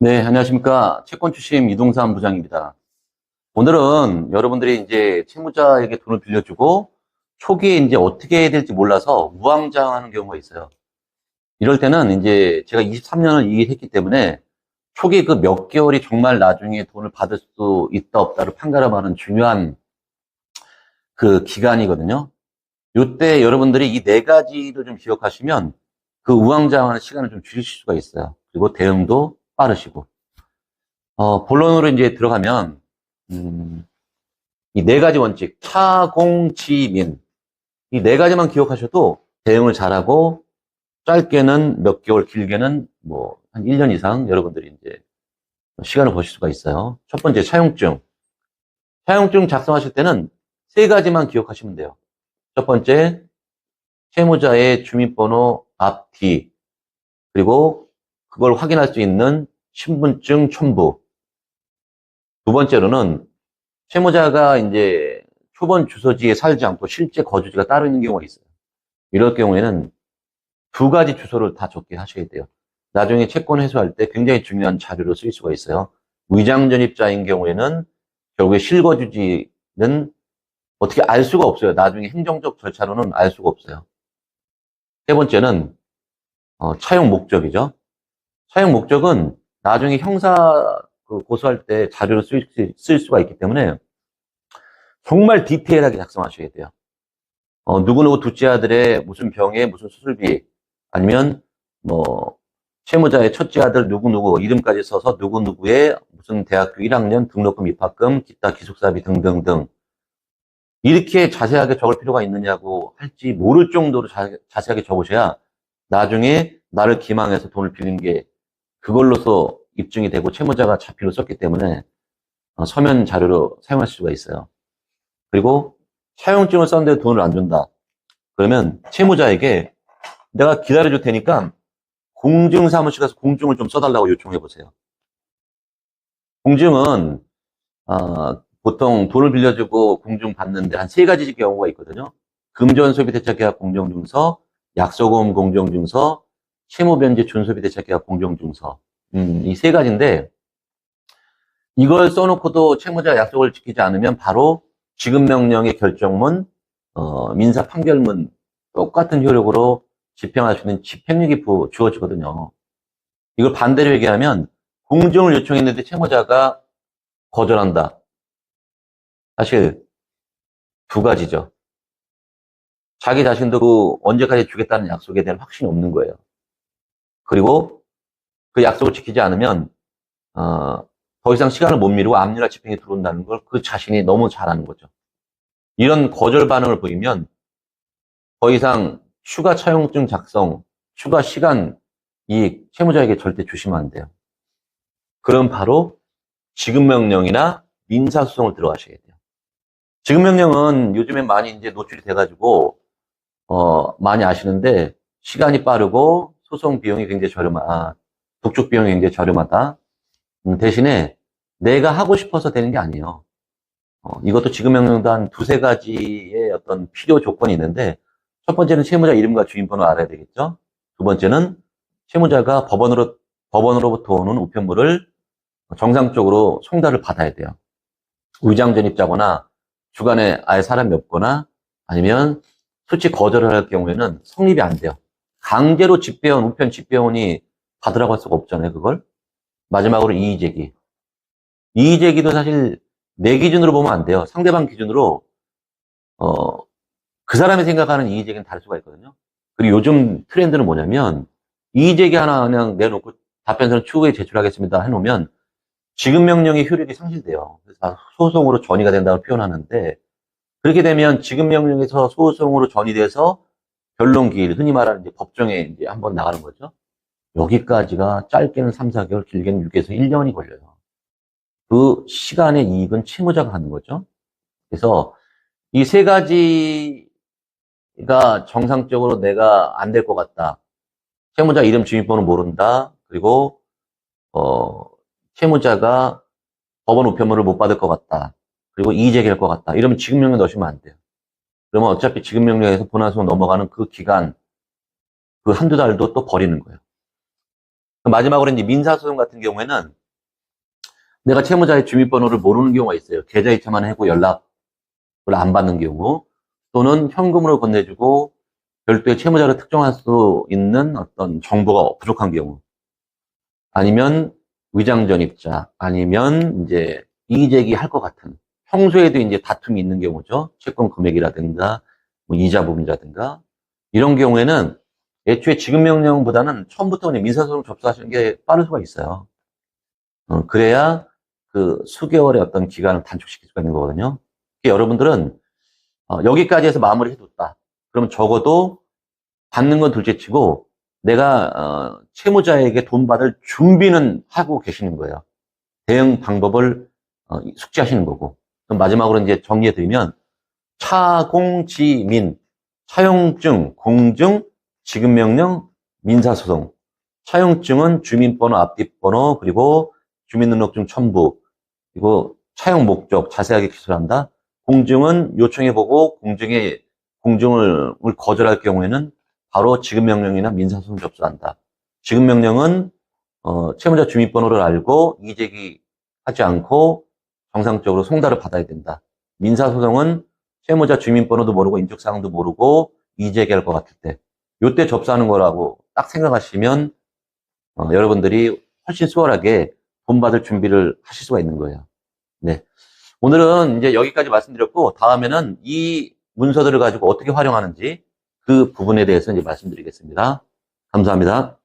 네, 안녕하십니까. 채권 출신 이동삼 부장입니다. 오늘은 여러분들이 이제 채무자에게 돈을 빌려주고 초기에 이제 어떻게 해야 될지 몰라서 우왕좌왕하는 경우가 있어요. 이럴 때는 이제 제가 23년을 일했기 때문에 초기 그 몇 개월이 정말 나중에 돈을 받을 수 있다 없다를 판가름하는 중요한 그 기간이거든요. 이때 여러분들이 이 네 가지를 좀 기억하시면 그 우왕좌왕하는 시간을 좀 줄이실 수가 있어요. 그리고 대응도 빠르시고. 본론으로 이제 들어가면, 이 네 가지 원칙, 차공치민. 이 네 가지만 기억하셔도 대응을 잘하고, 짧게는 몇 개월, 길게는 뭐, 한 1년 이상 여러분들이 이제 시간을 보실 수가 있어요. 첫 번째, 차용증. 차용증 작성하실 때는 세 가지만 기억하시면 돼요. 첫 번째, 채무자의 주민번호 앞, 뒤. 그리고 그걸 확인할 수 있는 신분증 첨부. 두 번째로는 채무자가 이제 초본 주소지에 살지 않고 실제 거주지가 따로 있는 경우가 있어요. 이럴 경우에는 두 가지 주소를 다 적게 하셔야 돼요. 나중에 채권 회수할 때 굉장히 중요한 자료로 쓰일 수가 있어요. 위장전입자인 경우에는 결국에 실거주지는 어떻게 알 수가 없어요. 나중에 행정적 절차로는 알 수가 없어요. 세 번째는 차용 목적이죠. 차용 목적은 나중에 형사 고소할 때 자료로 쓸 수가 있기 때문에 정말 디테일하게 작성하셔야 돼요. 누구누구 둘째 아들의 무슨 병에 무슨 수술비, 아니면 뭐 채무자의 첫째 아들 누구누구 이름까지 써서 누구누구의 무슨 대학교 1학년 등록금 입학금 기타 기숙사비 등등등, 이렇게 자세하게 적을 필요가 있느냐고 할지 모를 정도로 자세하게 적으셔야 나중에 나를 기망해서 돈을 빌린 게 그걸로서 입증이 되고 채무자가 자필로 썼기 때문에 서면 자료로 사용할 수가 있어요. 그리고 차용증을 썼는데 돈을 안 준다. 그러면 채무자에게 내가 기다려줄 테니까 공증사무실 가서 공증을 좀 써달라고 요청해 보세요. 공증은 보통 돈을 빌려주고 공증 받는데 한 세 가지 경우가 있거든요. 금전소비대차계약 공정증서, 약소금 공정증서, 채무변제 준소비대차계약 공정증서. 이 세 가지인데 이걸 써놓고도 채무자 약속을 지키지 않으면 바로 지급명령의 결정문, 민사 판결문 똑같은 효력으로 집행할 수 있는 집행력이 주어지거든요. 이걸 반대로 얘기하면 공증을 요청했는데 채무자가 거절한다. 사실 두 가지죠. 자기 자신도 그 언제까지 주겠다는 약속에 대한 확신이 없는 거예요. 그리고 그 약속을 지키지 않으면 더 이상 시간을 못 미루고 압류할 집행에 들어온다는 걸 그 자신이 너무 잘 아는 거죠. 이런 거절 반응을 보이면 더 이상 추가 차용증 작성, 추가 시간, 이익, 채무자에게 절대 주시면 안 돼요. 그럼 바로 지급명령이나 민사소송을 들어가셔야 돼요. 지급명령은 요즘에 많이 이제 노출이 돼가지고, 많이 아시는데, 시간이 빠르고, 소송 비용이 굉장히 독촉 비용이 굉장히 저렴하다. 대신에 내가 하고 싶어서 되는 게 아니에요. 이것도 지급명령도 한 두세 가지의 어떤 필요 조건이 있는데, 첫 번째는 채무자 이름과 주인번호 알아야 되겠죠? 두 번째는 채무자가 법원으로부터 오는 우편물을 정상적으로 송달을 받아야 돼요. 위장전입자거나 주간에 아예 사람이 없거나 아니면 수치 거절을 할 경우에는 성립이 안 돼요. 강제로 집배원, 우편 집배원이 받으라고 할 수가 없잖아요, 그걸. 마지막으로 이의제기. 이의제기도 사실 내 기준으로 보면 안 돼요. 상대방 기준으로, 어, 그 사람이 생각하는 이의제기는 다를 수가 있거든요. 그리고 요즘 트렌드는 뭐냐면, 이의제기 하나 그냥 내놓고 답변서는 추후에 제출하겠습니다 해놓으면 지급명령의 효력이 상실돼요. 그래서 소송으로 전이가 된다고 표현하는데, 그렇게 되면 지급명령에서 소송으로 전이돼서 변론기일, 흔히 말하는 이제 법정에 이제 한번 나가는 거죠. 여기까지가 짧게는 3, 4개월, 길게는 6에서 1년이 걸려요. 그 시간의 이익은 채무자가 하는 거죠. 그래서 이 세 가지가 정상적으로 내가 안 될 것 같다. 채무자 이름 주민번호 모른다. 그리고 어, 채무자가 법원 우편물을 못 받을 것 같다. 그리고 이의제기할 것 같다. 이러면 지급명령 넣으시면 안 돼요. 그러면 어차피 지급명령에서 본안소송 넘어가는 그 기간, 그 한두 달도 또 버리는 거예요. 마지막으로 이제 민사소송 같은 경우에는 내가 채무자의 주민번호를 모르는 경우가 있어요. 계좌이체만 하고 연락을 안 받는 경우, 또는 현금으로 건네주고 별도의 채무자를 특정할 수 있는 어떤 정보가 부족한 경우, 아니면 위장전입자, 아니면 이제 이의제기 할 것 같은, 평소에도 이제 다툼이 있는 경우죠. 채권 금액이라든가, 뭐 이자 부분이라든가, 이런 경우에는 애초에 지급명령보다는 처음부터 그냥 민사소송 접수하시는 게 빠를 수가 있어요. 그래야 그 수개월의 어떤 기간을 단축시킬 수가 있는 거거든요. 여러분들은 여기까지 해서 마무리 해뒀다. 그러면 적어도 받는 건 둘째치고 내가 채무자에게 돈 받을 준비는 하고 계시는 거예요. 대응 방법을 숙지하시는 거고. 그럼 마지막으로 이제 정리해드리면 차공지민, 차용증, 공증, 지급명령, 민사소송. 차용증은 주민번호, 앞뒷번호, 그리고 주민등록증 첨부, 그리고 차용 목적 자세하게 기술한다. 공증은 요청해보고 공증을 거절할 경우에는 바로 지급명령이나 민사소송 접수한다. 지급명령은 채무자 주민번호를 알고 이의제기하지 않고 정상적으로 송달을 받아야 된다. 민사소송은 채무자 주민번호도 모르고 인적사항도 모르고 이의제기할 것 같을 때, 요때 접수하는 거라고 딱 생각하시면 여러분들이 훨씬 수월하게 돈 받을 준비를 하실 수가 있는 거예요. 네. 오늘은 이제 여기까지 말씀드렸고, 다음에는 이 문서들을 가지고 어떻게 활용하는지 그 부분에 대해서 이제 말씀드리겠습니다. 감사합니다.